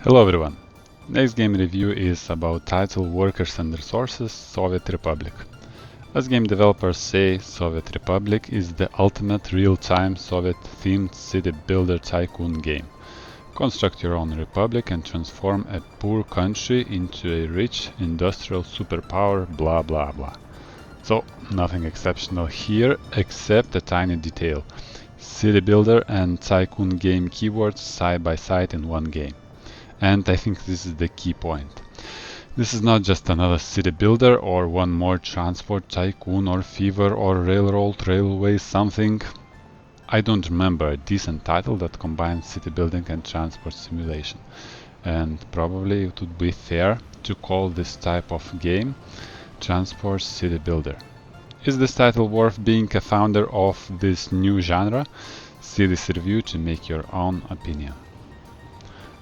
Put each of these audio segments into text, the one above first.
Hello everyone. Next game review is about title Workers and Resources Soviet Republic. As game developers say, Soviet Republic is the ultimate real-time Soviet-themed city builder tycoon game. Construct your own republic and transform a poor country into a rich industrial superpower, blah blah blah. So, nothing exceptional here except a tiny detail. City builder and tycoon game keywords side by side in one game. And I think this is the key point. This is not just another city builder or one more transport tycoon or fever or railroad, railway something. I don't remember a decent title that combines city building and transport simulation. And probably it would be fair to call this type of game Transport City Builder. Is this title worth being a founder of this new genre? See this review to make your own opinion.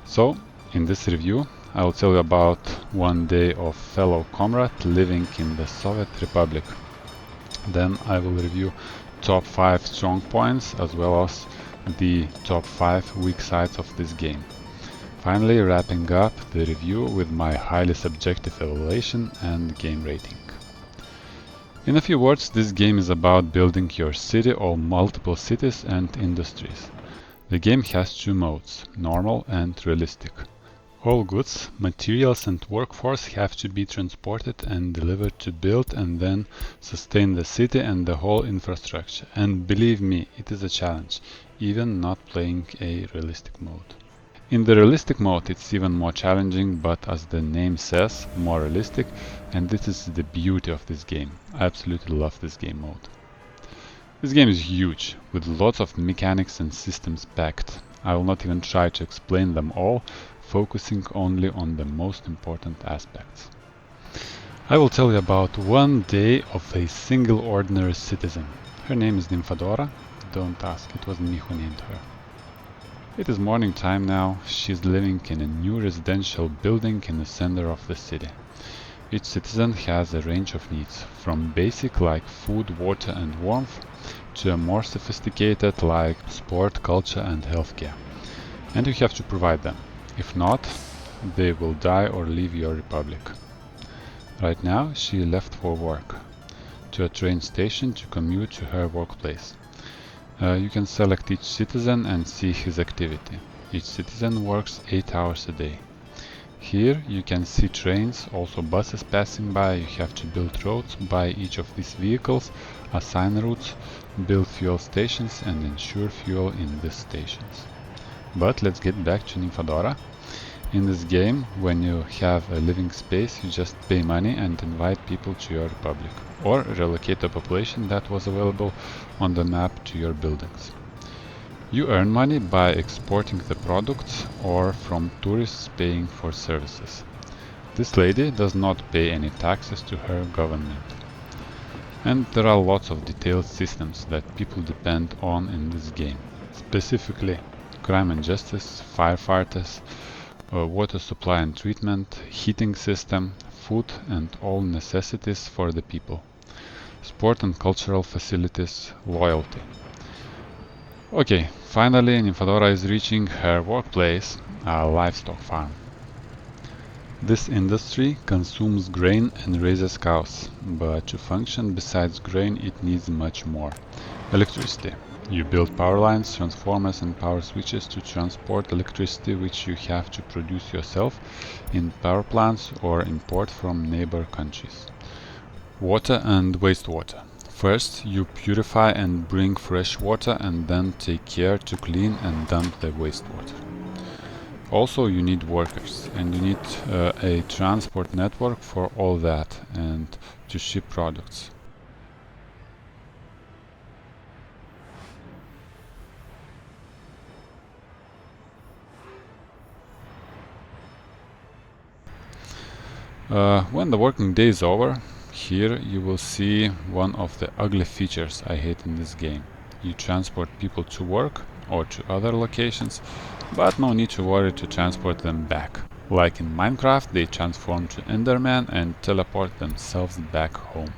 So, in this review, I will tell you about one day of fellow comrade living in the Soviet Republic. Then I will review top 5 strong points as well as the top 5 weak sides of this game. Finally, wrapping up the review with my highly subjective evaluation and game rating. In a few words, this game is about building your city or multiple cities and industries. The game has two modes, normal and realistic. All goods, materials and workforce have to be transported and delivered to build and then sustain the city and the whole infrastructure. And believe me, it is a challenge, even not playing a realistic mode. In the realistic mode it's even more challenging, but as the name says, more realistic, and this is the beauty of this game. I absolutely love this game mode. This game is huge, with lots of mechanics and systems packed. I will not even try to explain them all, focusing only on the most important aspects. I will tell you about one day of a single ordinary citizen. Her name is Nymphadora. Don't ask, it wasn't me who named her. It is morning time now. She's living in a new residential building in the center of the city. Each citizen has a range of needs, from basic like food, water and warmth, to a more sophisticated like sport, culture and healthcare. And you have to provide them. If not, they will die or leave your republic. Right now she left for work, to a train station to commute to her workplace. You can select each citizen and see his activity. Each citizen works 8 hours a day. Here you can see trains, also buses passing by. You have to build roads by each of these vehicles, assign routes, build fuel stations and ensure fuel in these stations. But let's get back to Nymphadora. In this game, when you have a living space, you just pay money and invite people to your republic, or relocate the population that was available on the map to your buildings. You earn money by exporting the products or from tourists paying for services. This lady does not pay any taxes to her government. And there are lots of detailed systems that people depend on in this game. Specifically, crime and justice, firefighters, water supply and treatment, heating system, food and all necessities for the people, sport and cultural facilities, loyalty. Okay, finally Nymphadora is reaching her workplace, a livestock farm. This industry consumes grain and raises cows, but to function besides grain it needs much more. Electricity. You build power lines, transformers and power switches to transport electricity which you have to produce yourself in power plants or import from neighbor countries. Water and wastewater. First you purify and bring fresh water and then take care to clean and dump the wastewater. Also you need workers and you need a transport network for all that and to ship products. When the working day is over, here you will see one of the ugly features I hate in this game. You transport people to work or to other locations, but no need to worry to transport them back. Like in Minecraft, they transform to Enderman and teleport themselves back home.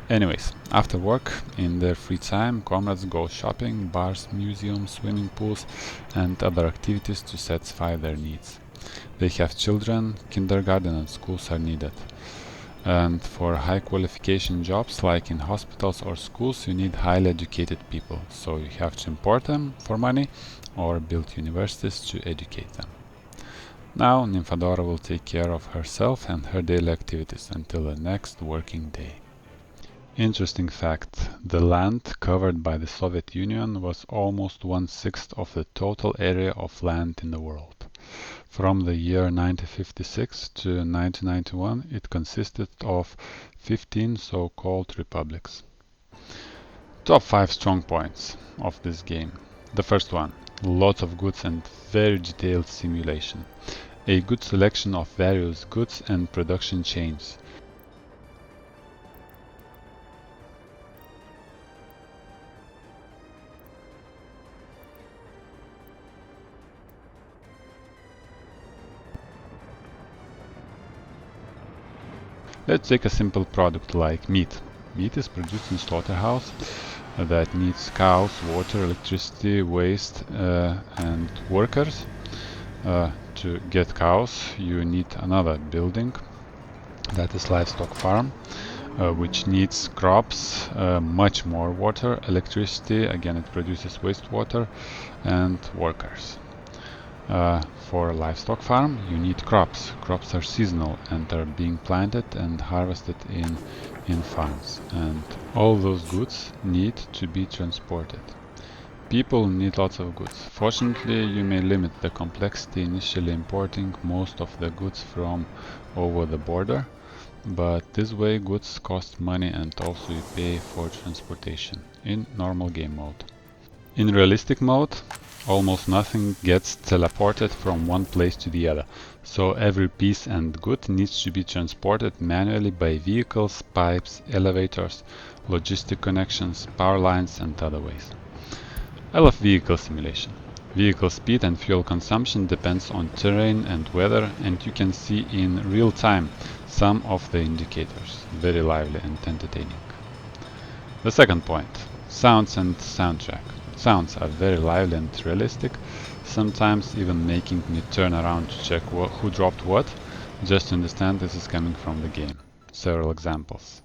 Anyways, after work, in their free time, comrades go shopping, bars, museums, swimming pools and other activities to satisfy their needs. They have children, kindergarten and schools are needed. And for high qualification jobs like in hospitals or schools, you need highly educated people. So you have to import them for money or build universities to educate them. Now Nymphadora will take care of herself and her daily activities until the next working day. Interesting fact, the land covered by the Soviet Union was almost 1/6 of the total area of land in the world. From the year 1956 to 1991, it consisted of 15 so-called republics. Top 5 strong points of this game. The first one, lots of goods and very detailed simulation. A good selection of various goods and production chains. Let's take a simple product like meat. Meat is produced in slaughterhouse that needs cows, water, electricity, waste and workers. To get cows you need another building, that is livestock farm, which needs crops, much more water, electricity, again it produces wastewater, and workers. For a livestock farm you need crops. Crops are seasonal and are being planted and harvested in farms, and all those goods need to be transported. People need lots of goods. Fortunately, you may limit the complexity initially importing most of the goods from over the border, but this way goods cost money and also you pay for transportation in normal game mode. In realistic mode, almost nothing gets teleported from one place to the other, so every piece and good needs to be transported manually by vehicles, pipes, elevators, logistic connections, power lines and other ways. I love vehicle simulation. Vehicle speed and fuel consumption depends on terrain and weather, and you can see in real time some of the indicators. Very lively and entertaining. The second point, sounds and soundtrack. Sounds are very lively and realistic, sometimes even making me turn around to check who dropped what, just to understand this is coming from the game. Several examples.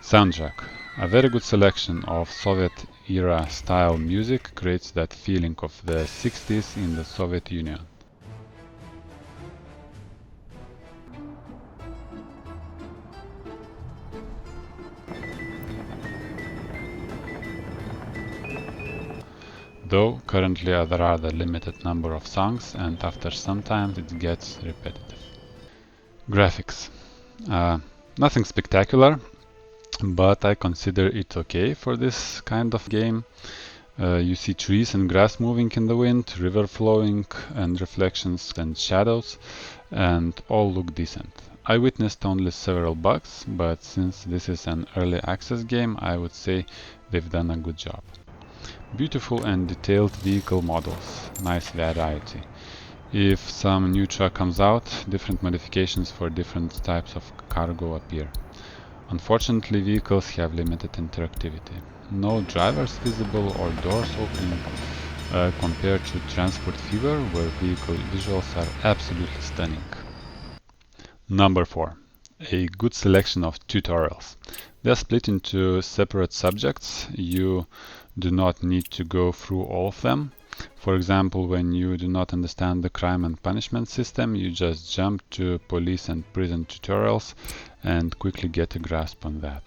Soundtrack. A very good selection of Soviet-era style music creates that feeling of the 60s in the Soviet Union. Though currently there are the limited number of songs and after some time it gets repetitive. Graphics. Nothing spectacular, but I consider it okay for this kind of game. You see trees and grass moving in the wind, river flowing and reflections and shadows, and all look decent. I witnessed only several bugs, but since this is an early access game, I would say they've done a good job. Beautiful and detailed vehicle models, nice variety. If some new truck comes out, different modifications for different types of cargo appear. Unfortunately, vehicles have limited interactivity. No drivers visible or doors opening compared to Transport Fever, where vehicle visuals are absolutely stunning. Number 4. A good selection of tutorials. They are split into separate subjects. You do not need to go through all of them. For example, when you do not understand the crime and punishment system, you just jump to police and prison tutorials and quickly get a grasp on that.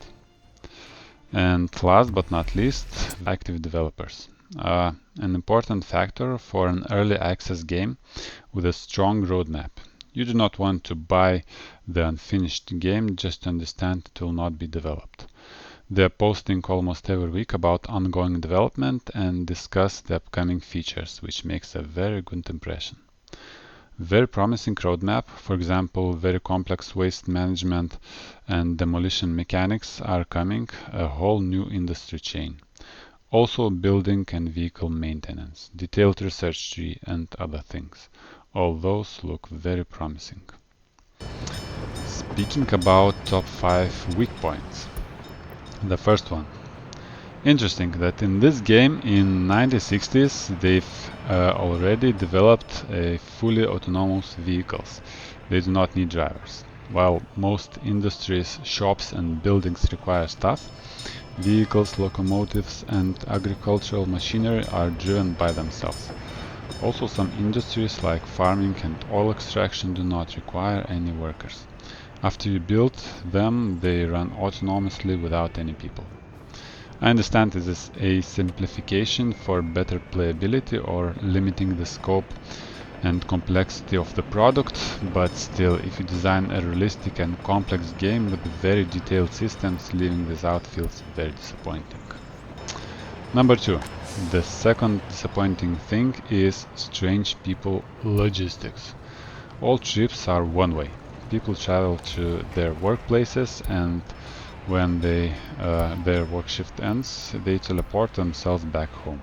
And last but not least, active developers. An important factor for an early access game with a strong roadmap. You do not want to buy the unfinished game just to understand it will not be developed. They are posting almost every week about ongoing development and discuss the upcoming features, which makes a very good impression. Very promising roadmap, for example, very complex waste management and demolition mechanics are coming, a whole new industry chain. Also building and vehicle maintenance, detailed research tree and other things. All those look very promising. Speaking about top 5 weak points. The first one. Interesting that in this game in 1960s they've already developed a fully autonomous vehicles. They do not need drivers. While most industries, shops and buildings require stuff, vehicles, locomotives and agricultural machinery are driven by themselves. Also, some industries like farming and oil extraction do not require any workers. After you build them, they run autonomously without any people. I understand this is a simplification for better playability or limiting the scope and complexity of the product, but still, if you design a realistic and complex game with very detailed systems, leaving this out feels very disappointing. Number 2. The second disappointing thing is strange people logistics. All trips are one way. People travel to their workplaces and when their work shift ends, they teleport themselves back home.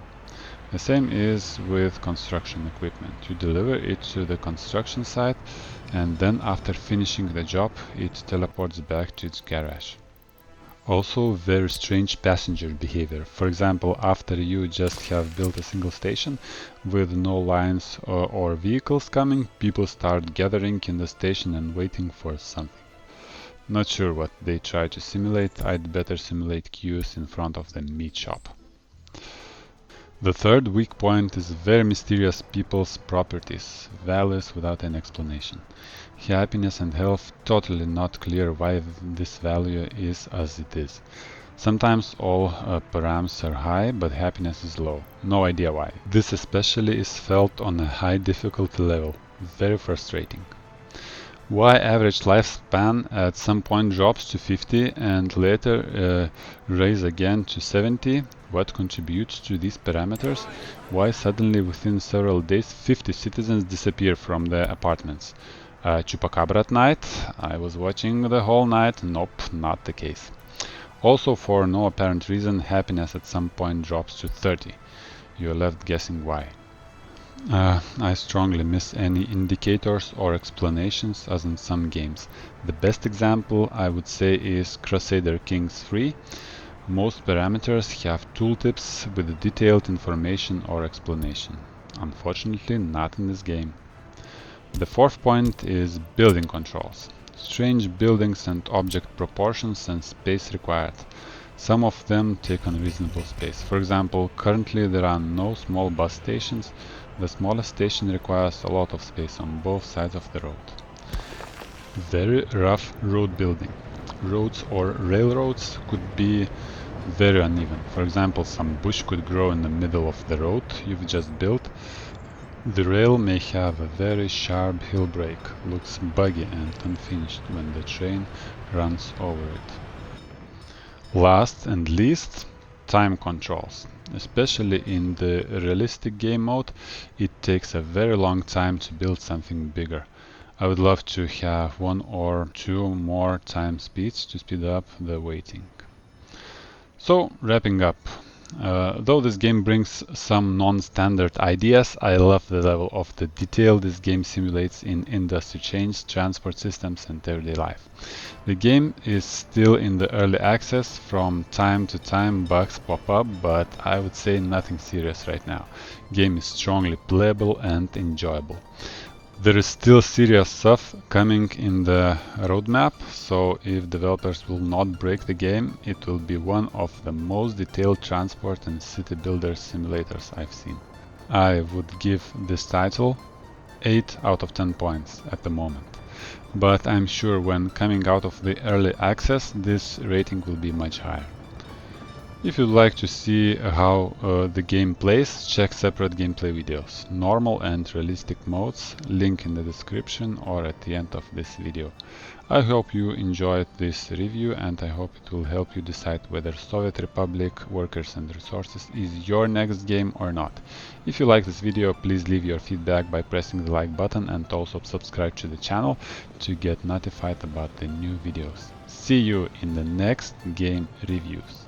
The same is with construction equipment. You deliver it to the construction site and then after finishing the job, it teleports back to its garage. Also, very strange passenger behavior. For example, after you just have built a single station with no lines or vehicles coming, people start gathering in the station and waiting for something. Not sure what they try to simulate. I'd better simulate queues in front of the meat shop. The third weak point is very mysterious people's properties, values without an explanation. Happiness and health, totally not clear why this value is as it is. Sometimes all params are high, but happiness is low. No idea why. This especially is felt on a high difficulty level. Very frustrating. Why average lifespan at some point drops to 50 and later rise again to 70? What contributes to these parameters? Why suddenly within several days 50 citizens disappear from the apartments? Chupacabra at night? I was watching the whole night. Nope, not the case. Also, for no apparent reason, happiness at some point drops to 30. You're left guessing why. I strongly miss any indicators or explanations as in some games. The best example I would say is Crusader Kings 3. Most parameters have tooltips with detailed information or explanation. Unfortunately, not in this game. The fourth point is building controls. Strange buildings and object proportions and space required. Some of them take unreasonable space. For example, currently there are no small bus stations. The smallest station requires a lot of space on both sides of the road. Very rough road building. Roads or railroads could be very uneven. For example, some bush could grow in the middle of the road you've just built. The rail may have a very sharp hill break, looks buggy and unfinished when the train runs over it. Last and least, time controls. Especially in the realistic game mode, it takes a very long time to build something bigger. I would love to have 1 or 2 more time speeds to speed up the waiting. So, wrapping up. Though this game brings some non-standard ideas, I love the level of the detail this game simulates in industry change, transport systems and everyday life. The game is still in the early access. From time to time bugs pop up, but I would say nothing serious right now. Game is strongly playable and enjoyable. There is still serious stuff coming in the roadmap, so if developers will not break the game, it will be one of the most detailed transport and city builder simulators I've seen. I would give this title 8 out of 10 points at the moment, but I'm sure when coming out of the early access, this rating will be much higher. If you'd like to see how the game plays, check separate gameplay videos, normal and realistic modes, link in the description or at the end of this video. I hope you enjoyed this review and I hope it will help you decide whether Soviet Republic Workers and Resources is your next game or not. If you like this video, please leave your feedback by pressing the like button and also subscribe to the channel to get notified about the new videos. See you in the next game reviews.